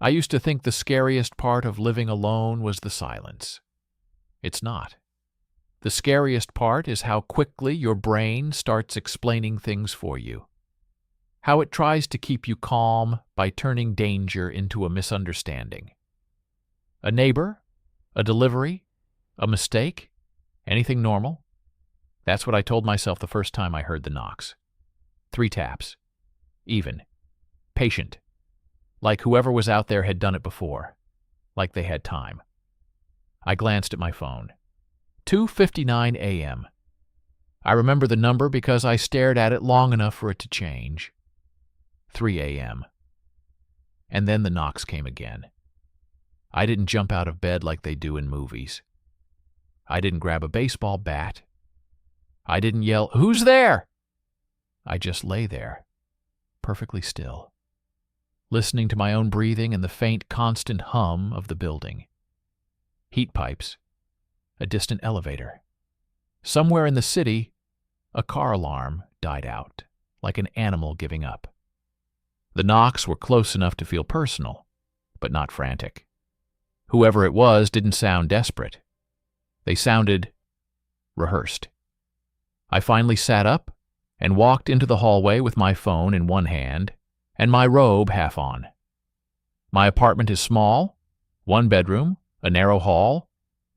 I used to think the scariest part of living alone was the silence. It's not. The scariest part is how quickly your brain starts explaining things for you. How it tries to keep you calm by turning danger into a misunderstanding. A neighbor? A delivery? A mistake? Anything normal? That's what I told myself the first time I heard the knocks. 3 taps. Even. Patient. Like whoever was out there had done it before. Like they had time. I glanced at my phone. 2:59 a.m. I remember the number because I stared at it long enough for it to change. 3 a.m. And then the knocks came again. I didn't jump out of bed like they do in movies. I didn't grab a baseball bat. I didn't yell, "Who's there?" I just lay there, perfectly still, listening to my own breathing and the faint, constant hum of the building. Heat pipes. A distant elevator. Somewhere in the city, a car alarm died out, like an animal giving up. The knocks were close enough to feel personal, but not frantic. Whoever it was didn't sound desperate. They sounded rehearsed. I finally sat up and walked into the hallway with my phone in one hand and my robe half on. My apartment is small, 1 bedroom, a narrow hall,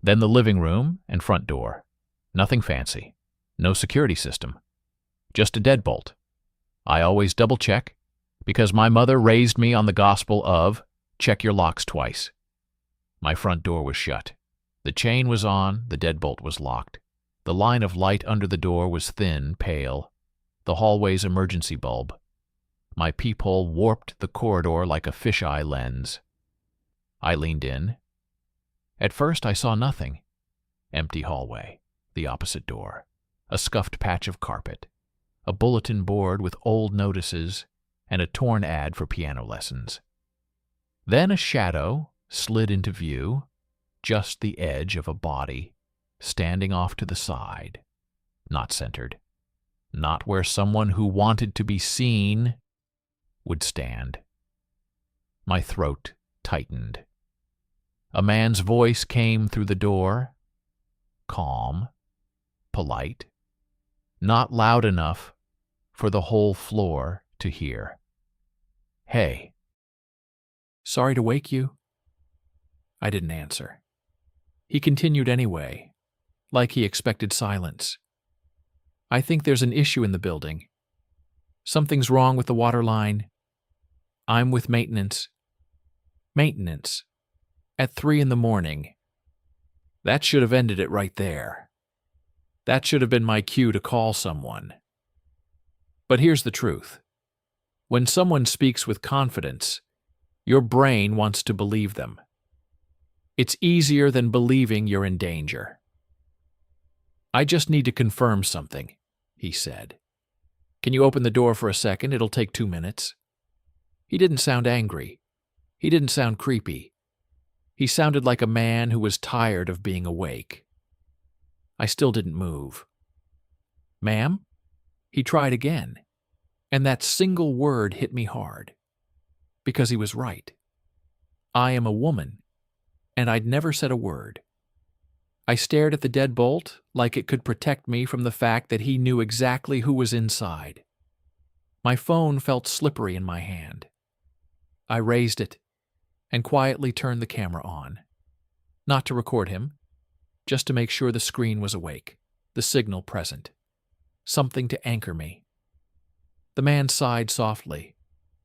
then the living room and front door. Nothing fancy. No security system. Just a deadbolt. I always double-check, because my mother raised me on the gospel of check your locks twice. My front door was shut. The chain was on, the deadbolt was locked. The line of light under the door was thin, pale. The hallway's emergency bulb. My peephole warped the corridor like a fisheye lens. I leaned in. At first I saw nothing. Empty hallway, the opposite door, a scuffed patch of carpet, a bulletin board with old notices, and a torn ad for piano lessons. Then a shadow slid into view, just the edge of a body, standing off to the side, not centered, not where someone who wanted to be seen would stand. My throat tightened. A man's voice came through the door, calm, polite, not loud enough for the whole floor to hear. "Hey. Sorry to wake you." I didn't answer. He continued anyway, like he expected silence. "I think there's an issue in the building. Something's wrong with the water line. I'm with maintenance." Maintenance. At 3 in the morning. That should have ended it right there. That should have been my cue to call someone. But here's the truth. When someone speaks with confidence, your brain wants to believe them. It's easier than believing you're in danger. "I just need to confirm something," he said. "Can you open the door for a second? It'll take 2 minutes." He didn't sound angry. He didn't sound creepy. He sounded like a man who was tired of being awake. I still didn't move. "Ma'am?" He tried again, and that single word hit me hard. Because he was right. I am a woman, and I'd never said a word. I stared at the deadbolt like it could protect me from the fact that he knew exactly who was inside. My phone felt slippery in my hand. I raised it and quietly turned the camera on. Not to record him, just to make sure the screen was awake, the signal present. Something to anchor me. The man sighed softly,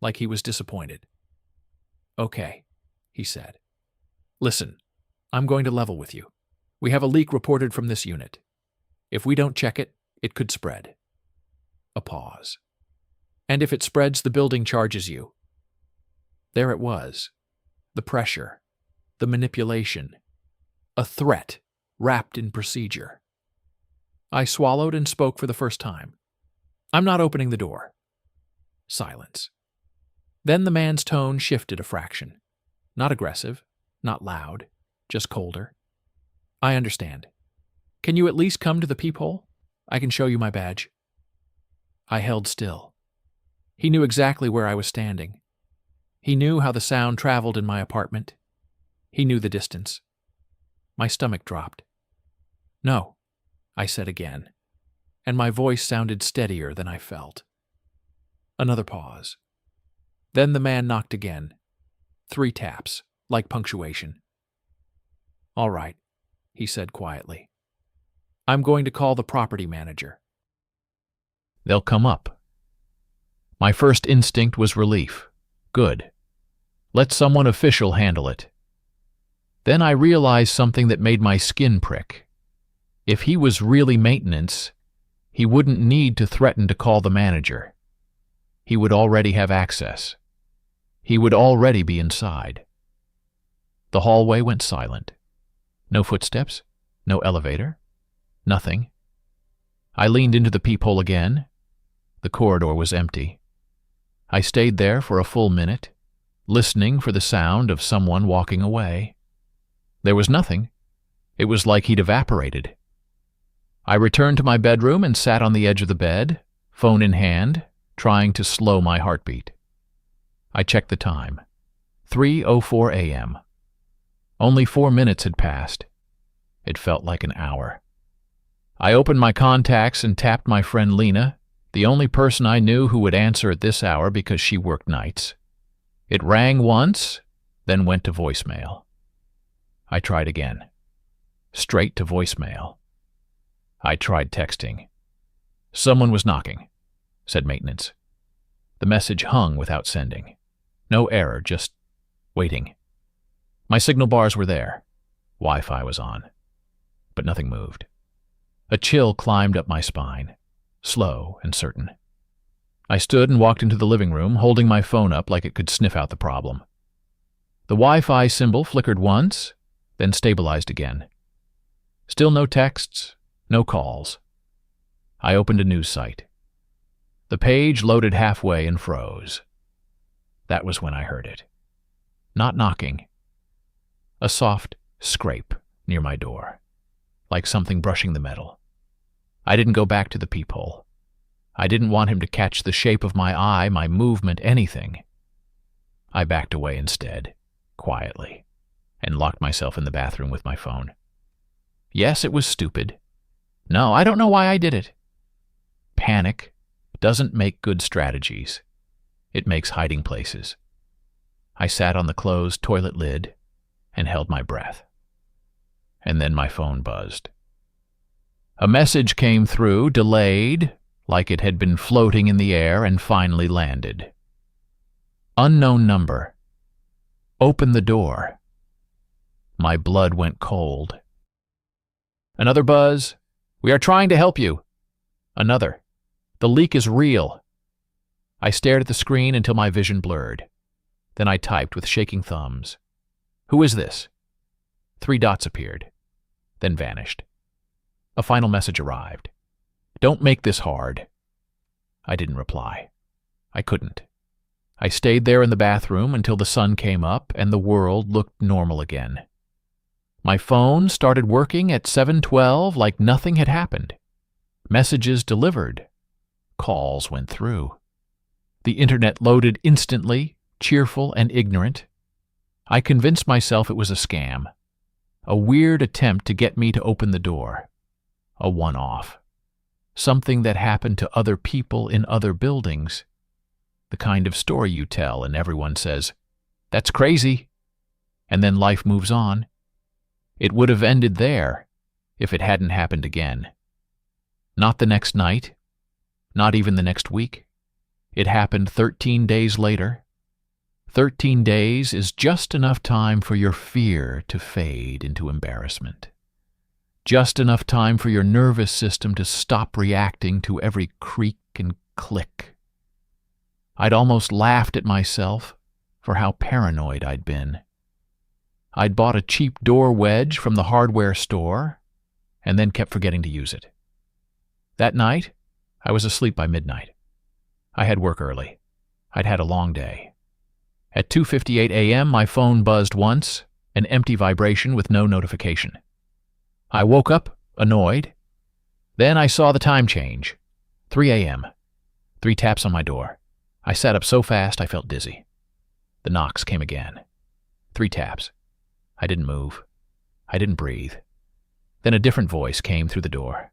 like he was disappointed. "Okay," he said. "Listen, I'm going to level with you. We have a leak reported from this unit. If we don't check it, it could spread." A pause. "And if it spreads, the building charges you." There it was. The pressure. The manipulation. A threat wrapped in procedure. I swallowed and spoke for the first time. "I'm not opening the door." Silence. Then the man's tone shifted a fraction. Not aggressive, not loud, just colder. "I understand. Can you at least come to the peephole? I can show you my badge." I held still. He knew exactly where I was standing. He knew how the sound traveled in my apartment. He knew the distance. My stomach dropped. "No," I said again, and my voice sounded steadier than I felt. Another pause. Then the man knocked again. 3 taps, like punctuation. "All right," he said quietly. "I'm going to call the property manager." "They'll come up." My first instinct was relief. Good. Let someone official handle it. Then I realized something that made my skin prick. If he was really maintenance, he wouldn't need to threaten to call the manager. He would already have access. He would already be inside. The hallway went silent. No footsteps, no elevator, nothing. I leaned into the peephole again. The corridor was empty. I stayed there for a full minute, listening for the sound of someone walking away. There was nothing. It was like he'd evaporated. I returned to my bedroom and sat on the edge of the bed, phone in hand, trying to slow my heartbeat. I checked the time. 3:04 a.m. Only 4 minutes had passed. It felt like an hour. I opened my contacts and tapped my friend Lena, the only person I knew who would answer at this hour because she worked nights. It rang once, then went to voicemail. I tried again. Straight to voicemail. I tried texting. "Someone was knocking," said maintenance. The message hung without sending. No error, just waiting. My signal bars were there. Wi-Fi was on. But nothing moved. A chill climbed up my spine, slow and certain. I stood and walked into the living room, holding my phone up like it could sniff out the problem. The Wi-Fi symbol flickered once, then stabilized again. Still no texts, no calls. I opened a news site. The page loaded halfway and froze. That was when I heard it. Not knocking. A soft scrape near my door, like something brushing the metal. I didn't go back to the peephole. I didn't want him to catch the shape of my eye, my movement, anything. I backed away instead, quietly, and locked myself in the bathroom with my phone. Yes, it was stupid. No, I don't know why I did it. Panic doesn't make good strategies. It makes hiding places. I sat on the closed toilet lid and held my breath. And then my phone buzzed. A message came through, delayed, like it had been floating in the air and finally landed. Unknown number. Open the door. My blood went cold. Another buzz. We are trying to help you. Another. The leak is real. I stared at the screen until my vision blurred. Then I typed with shaking thumbs. Who is this? 3 dots appeared, then vanished. A final message arrived. Don't make this hard. I didn't reply. I couldn't. I stayed there in the bathroom until the sun came up and the world looked normal again. My phone started working at 7:12 like nothing had happened. Messages delivered. Calls went through. The internet loaded instantly, cheerful and ignorant. I convinced myself it was a scam. A weird attempt to get me to open the door. A one-off. Something that happened to other people in other buildings. The kind of story you tell and everyone says, "That's crazy." And then life moves on. It would have ended there if it hadn't happened again. Not the next night. Not even the next week. It happened 13 days later. 13 days is just enough time for your fear to fade into embarrassment. Just enough time for your nervous system to stop reacting to every creak and click. I'd almost laughed at myself for how paranoid I'd been. I'd bought a cheap door wedge from the hardware store and then kept forgetting to use it. That night, I was asleep by midnight. I had work early. I'd had a long day. At 2:58 a.m., my phone buzzed once, an empty vibration with no notification. I woke up, annoyed. Then I saw the time change. 3 a.m. 3 taps on my door. I sat up so fast I felt dizzy. The knocks came again. 3 taps. I didn't move. I didn't breathe. Then a different voice came through the door.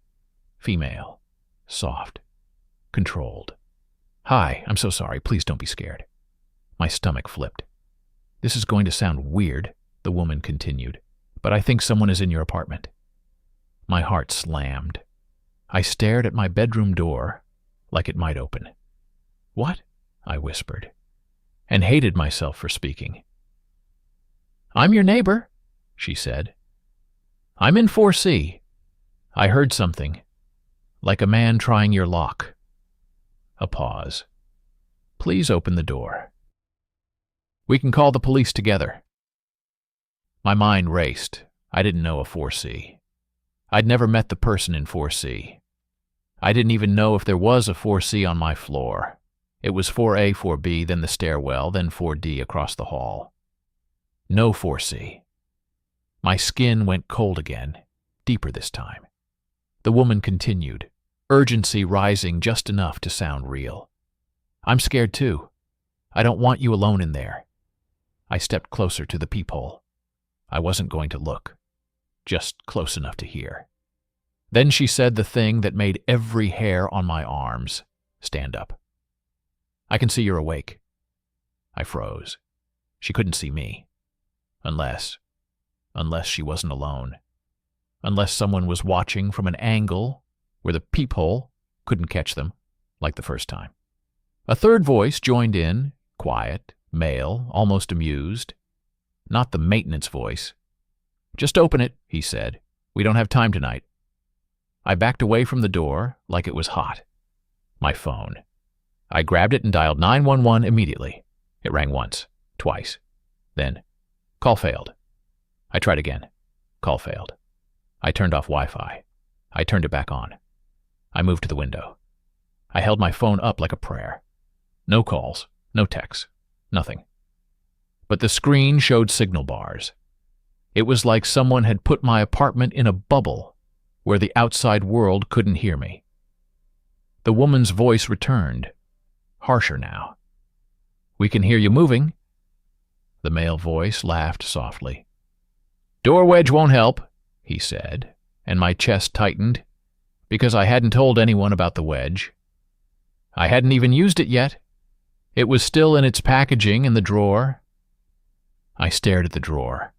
Female. Soft. Controlled. "Hi, I'm so sorry. Please don't be scared." My stomach flipped. "This is going to sound weird," the woman continued, "but I think someone is in your apartment." My heart slammed. I stared at my bedroom door like it might open. "What?" I whispered, and hated myself for speaking. "I'm your neighbor," she said. "I'm in 4C. I heard something, like a man trying your lock." A pause. "Please open the door. We can call the police together." My mind raced. I didn't know a 4C. I'd never met the person in 4C. I didn't even know if there was a 4C on my floor. It was 4A, 4B, then the stairwell, then 4D across the hall. No 4C. My skin went cold again, deeper this time. The woman continued, urgency rising just enough to sound real. "I'm scared too. I don't want you alone in there." I stepped closer to the peephole. I wasn't going to look, just close enough to hear. Then she said the thing that made every hair on my arms stand up. "I can see you're awake." I froze. She couldn't see me. Unless she wasn't alone. Unless someone was watching from an angle where the peephole couldn't catch them, like the first time. A third voice joined in, quiet, male, almost amused. Not the maintenance voice. "Just open it," he said. "We don't have time tonight." I backed away from the door like it was hot. My phone. I grabbed it and dialed 911 immediately. It rang once, twice. Then, call failed. I tried again. Call failed. I turned off Wi-Fi. I turned it back on. I moved to the window. I held my phone up like a prayer. No calls, no texts, nothing. But the screen showed signal bars. It was like someone had put my apartment in a bubble where the outside world couldn't hear me. The woman's voice returned, harsher now. "We can hear you moving." The male voice laughed softly. "Door wedge won't help," he said, and my chest tightened because I hadn't told anyone about the wedge. I hadn't even used it yet. It was still in its packaging in the drawer. I stared at the drawer.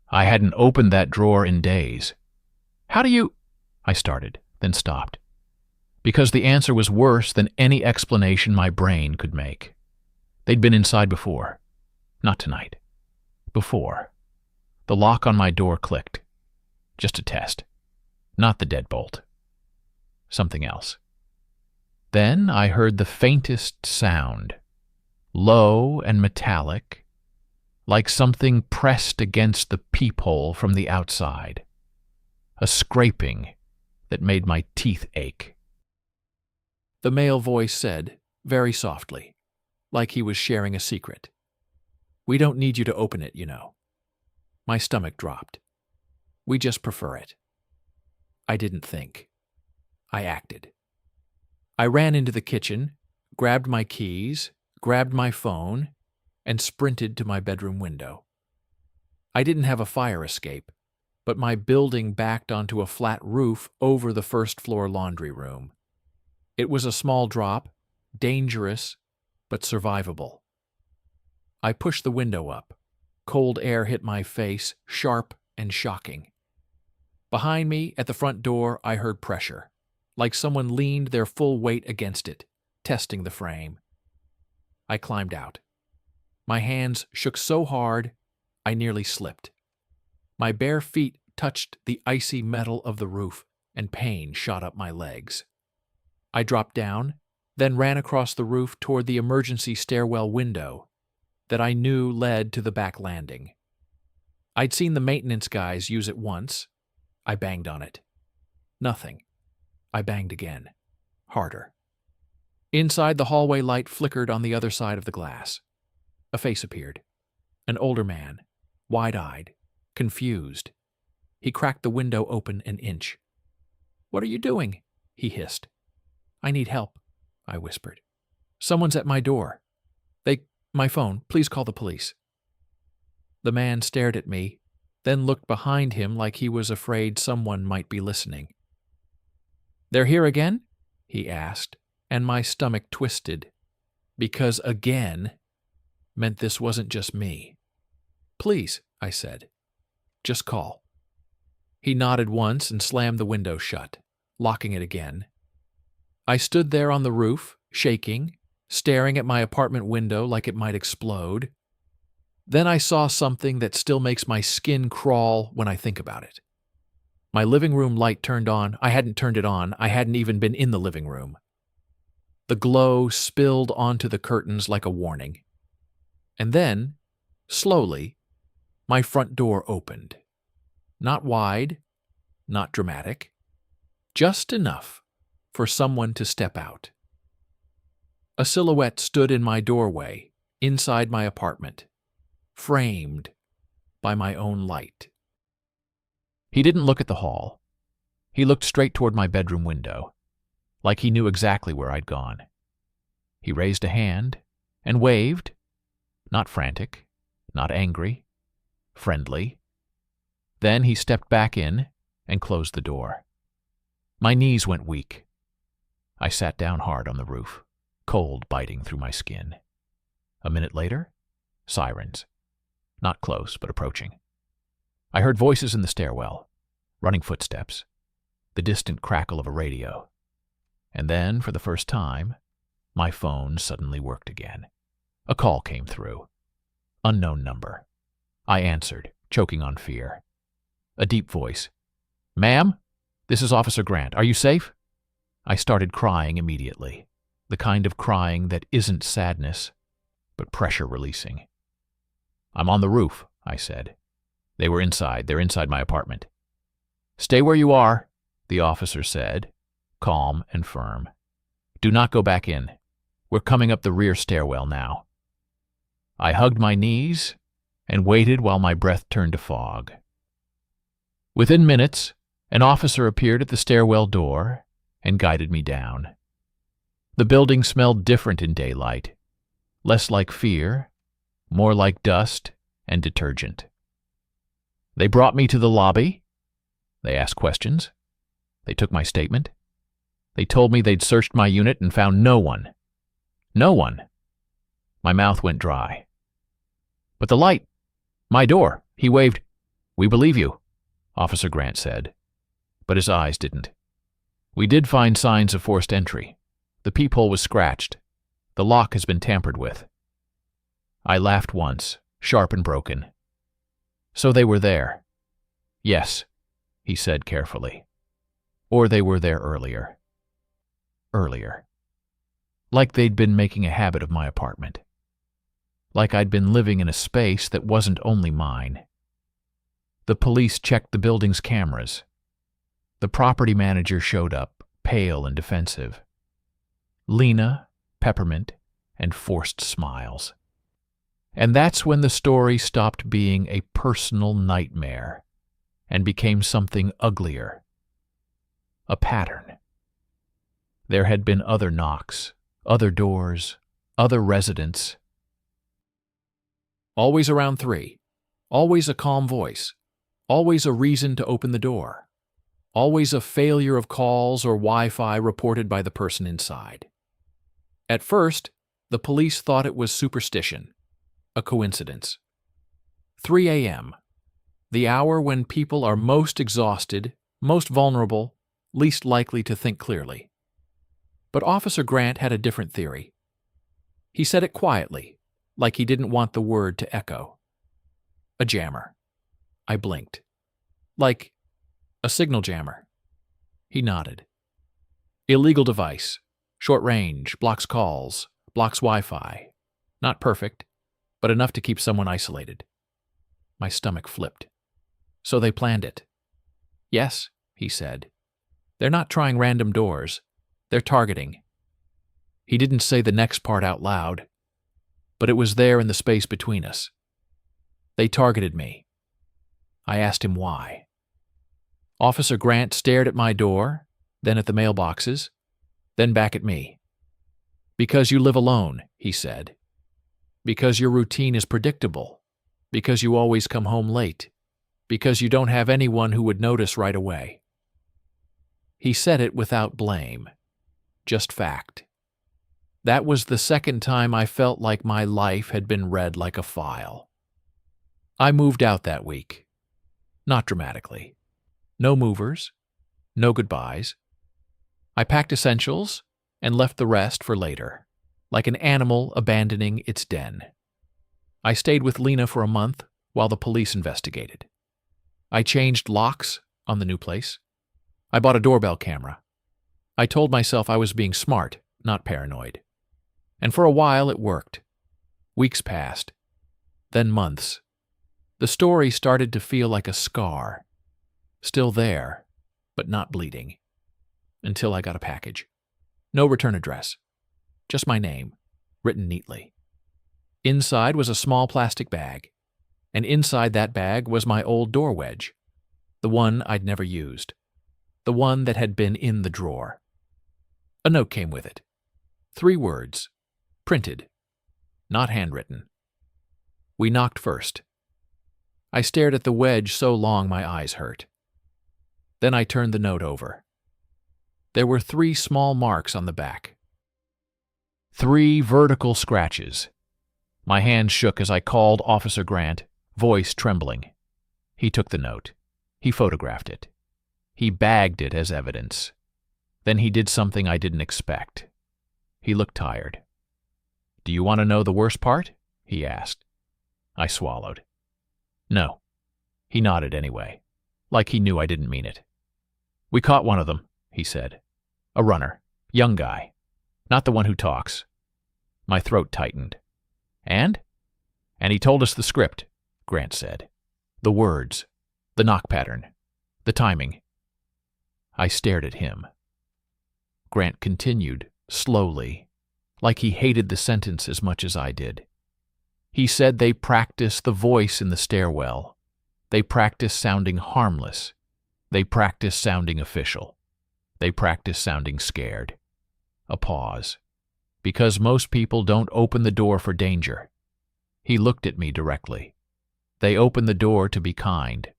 I hadn't opened that drawer in days. "How do you—" I started, then stopped, because the answer was worse than any explanation my brain could make. They'd been inside before. Not tonight. Before. The lock on my door clicked. Just a test. Not the deadbolt. Something else. Then I heard the faintest sound, low and metallic, like something pressed against the peephole from the outside. A scraping that made my teeth ache. The male voice said, very softly, like he was sharing a secret, "We don't need you to open it, you know." My stomach dropped. "We just prefer it." I didn't think. I acted. I ran into the kitchen, grabbed my keys, grabbed my phone, and sprinted to my bedroom window. I didn't have a fire escape, but my building backed onto a flat roof over the first-floor laundry room. It was a small drop, dangerous, but survivable. I pushed the window up. Cold air hit my face, sharp and shocking. Behind me, at the front door, I heard pressure, like someone leaned their full weight against it, testing the frame. I climbed out. My hands shook so hard, I nearly slipped. My bare feet touched the icy metal of the roof, and pain shot up my legs. I dropped down, then ran across the roof toward the emergency stairwell window that I knew led to the back landing. I'd seen the maintenance guys use it once. I banged on it. Nothing. I banged again. Harder. Inside, the hallway light flickered on the other side of the glass. A face appeared. An older man, wide-eyed, confused. He cracked the window open an inch. "What are you doing?" he hissed. "I need help," I whispered. "Someone's at my door. My phone. Please call the police." The man stared at me, then looked behind him like he was afraid someone might be listening. "They're here again?" he asked, and my stomach twisted, because again meant this wasn't just me. "Please," I said. "Just call." He nodded once and slammed the window shut, locking it again. I stood there on the roof, shaking, staring at my apartment window like it might explode. Then I saw something that still makes my skin crawl when I think about it. My living room light turned on. I hadn't turned it on. I hadn't even been in the living room. The glow spilled onto the curtains like a warning. And then, slowly, my front door opened. Not wide, not dramatic, just enough for someone to step out. A silhouette stood in my doorway, inside my apartment, framed by my own light. He didn't look at the hall. He looked straight toward my bedroom window, like he knew exactly where I'd gone. He raised a hand and waved, not frantic, not angry, friendly. Then he stepped back in and closed the door. My knees went weak. I sat down hard on the roof, cold biting through my skin. A minute later, sirens. Not close, but approaching. I heard voices in the stairwell, running footsteps, the distant crackle of a radio. And then, for the first time, my phone suddenly worked again. A call came through. Unknown number. I answered, choking on fear. A deep voice. "Ma'am, this is Officer Grant. Are you safe?" I started crying immediately, the kind of crying that isn't sadness, but pressure releasing. "I'm on the roof," I said. "They were inside. They're inside my apartment." "Stay where you are," the officer said, calm and firm. "Do not go back in. We're coming up the rear stairwell now." I hugged my knees and waited while my breath turned to fog. Within minutes, an officer appeared at the stairwell door and guided me down. The building smelled different in daylight, less like fear, more like dust and detergent. They brought me to the lobby. They asked questions. They took my statement. They told me they'd searched my unit and found no one. No one. My mouth went dry. "But the light, my door," he waved. "We believe you," Officer Grant said, but his eyes didn't. "We did find signs of forced entry. The peephole was scratched. The lock has been tampered with." I laughed once, sharp and broken. "So they were there?" "Yes," he said carefully. "Or they were there earlier." Earlier. Like they'd been making a habit of my apartment. Like I'd been living in a space that wasn't only mine. The police checked the building's cameras. The property manager showed up, pale and defensive. Lena, peppermint, and forced smiles. And that's when the story stopped being a personal nightmare and became something uglier. A pattern. There had been other knocks, other doors, other residents. Always around 3. Always a calm voice. Always a reason to open the door. Always a failure of calls or Wi-Fi reported by the person inside. At first, the police thought it was superstition, a coincidence. 3 a.m., the hour when people are most exhausted, most vulnerable, least likely to think clearly. But Officer Grant had a different theory. He said it quietly, like he didn't want the word to echo. A jammer. I blinked. Like a signal jammer. He nodded. Illegal device. Short range, blocks calls, blocks Wi-Fi. Not perfect, but enough to keep someone isolated. My stomach flipped. So they planned it. Yes, he said. They're not trying random doors. They're targeting. He didn't say the next part out loud, but it was there in the space between us. They targeted me. I asked him why. Officer Grant stared at my door, then at the mailboxes, then back at me. "Because you live alone," he said. Because your routine is predictable. Because you always come home late. Because you don't have anyone who would notice right away. He said it without blame. Just fact. That was the second time I felt like my life had been read like a file. I moved out that week. Not dramatically. No movers. No goodbyes. I packed essentials and left the rest for later, like an animal abandoning its den. I stayed with Lena for a month while the police investigated. I changed locks on the new place. I bought a doorbell camera. I told myself I was being smart, not paranoid. And for a while it worked. Weeks passed. Then months. The story started to feel like a scar. Still there, but not bleeding. Until I got a package. No return address. Just my name, written neatly. Inside was a small plastic bag. And inside that bag was my old door wedge. The one I'd never used. The one that had been in the drawer. A note came with it. 3 words. Printed. Not handwritten. We knocked first. I stared at the wedge so long my eyes hurt. Then I turned the note over. There were 3 small marks on the back. 3 vertical scratches. My hand shook as I called Officer Grant, voice trembling. He took the note. He photographed it. He bagged it as evidence. Then he did something I didn't expect. He looked tired. "Do you want to know the worst part?" he asked. I swallowed. "No." He nodded anyway, like he knew I didn't mean it. "We caught one of them," he said. "A runner. Young guy. Not the one who talks." My throat tightened. "And?" "And he told us the script," Grant said. "The words. The knock pattern. The timing." I stared at him. Grant continued, slowly, like he hated the sentence as much as I did. He said they practice the voice in the stairwell. They practice sounding harmless. They practice sounding official. They practice sounding scared. A pause. Because most people don't open the door for danger. He looked at me directly. They open the door to be kind.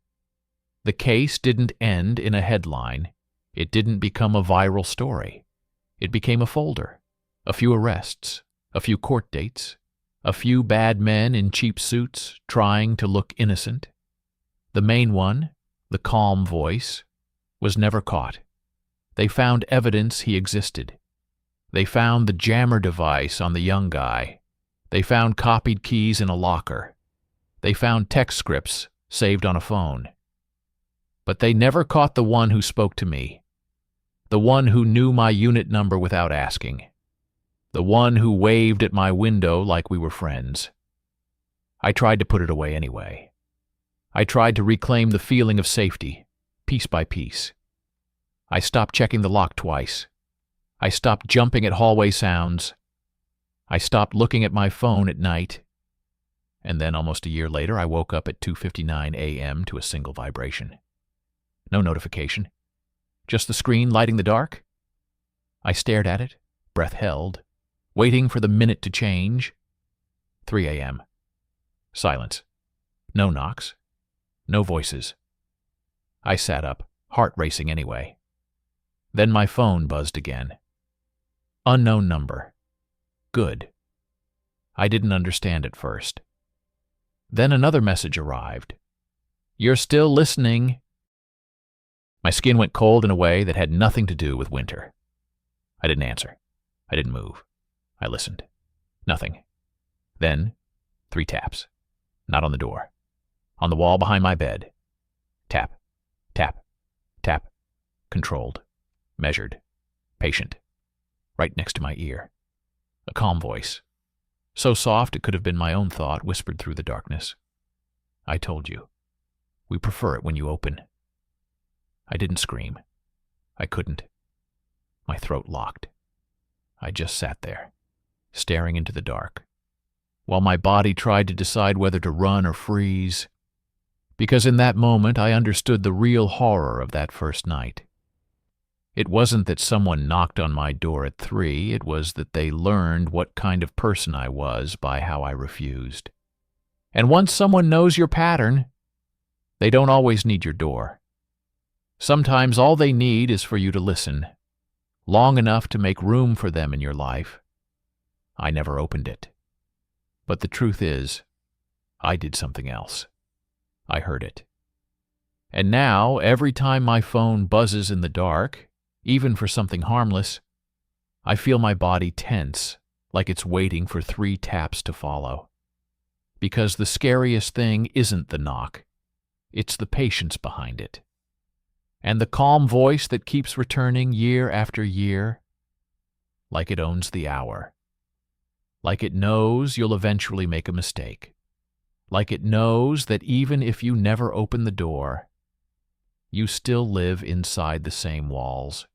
The case didn't end in a headline. It didn't become a viral story. It became a folder. A few arrests. A few court dates. A few bad men in cheap suits trying to look innocent. The main one, the calm voice, was never caught. They found evidence he existed. They found the jammer device on the young guy. They found copied keys in a locker. They found text scripts saved on a phone. But they never caught the one who spoke to me. The one who knew my unit number without asking. The one who waved at my window like we were friends. I tried to put it away anyway. I tried to reclaim the feeling of safety, piece by piece. I stopped checking the lock twice. I stopped jumping at hallway sounds. I stopped looking at my phone at night. And then almost a year later, I woke up at 2:59 a.m. to a single vibration. No notification. Just the screen lighting the dark. I stared at it, breath held, waiting for the minute to change. 3 a.m. Silence. No knocks. No voices. I sat up, heart racing anyway. Then my phone buzzed again. Unknown number. Good. I didn't understand at first. Then another message arrived. "You're still listening." My skin went cold in a way that had nothing to do with winter. I didn't answer. I didn't move. I listened. Nothing. Then, 3 taps. Not on the door. On the wall behind my bed. Tap. Tap. Tap. Controlled. Measured. Patient. Right next to my ear. A calm voice. So soft it could have been my own thought whispered through the darkness. "I told you. We prefer it when you open." I didn't scream. I couldn't. My throat locked. I just sat there, staring into the dark, while my body tried to decide whether to run or freeze, because in that moment I understood the real horror of that first night. It wasn't that someone knocked on my door at 3, it was that they learned what kind of person I was by how I refused. And once someone knows your pattern, they don't always need your door. Sometimes all they need is for you to listen, long enough to make room for them in your life. I never opened it. But the truth is, I did something else. I heard it. And now, every time my phone buzzes in the dark, even for something harmless, I feel my body tense, like it's waiting for 3 taps to follow. Because the scariest thing isn't the knock, it's the patience behind it. And the calm voice that keeps returning year after year, like it owns the hour. Like it knows you'll eventually make a mistake. Like it knows that even if you never open the door, you still live inside the same walls.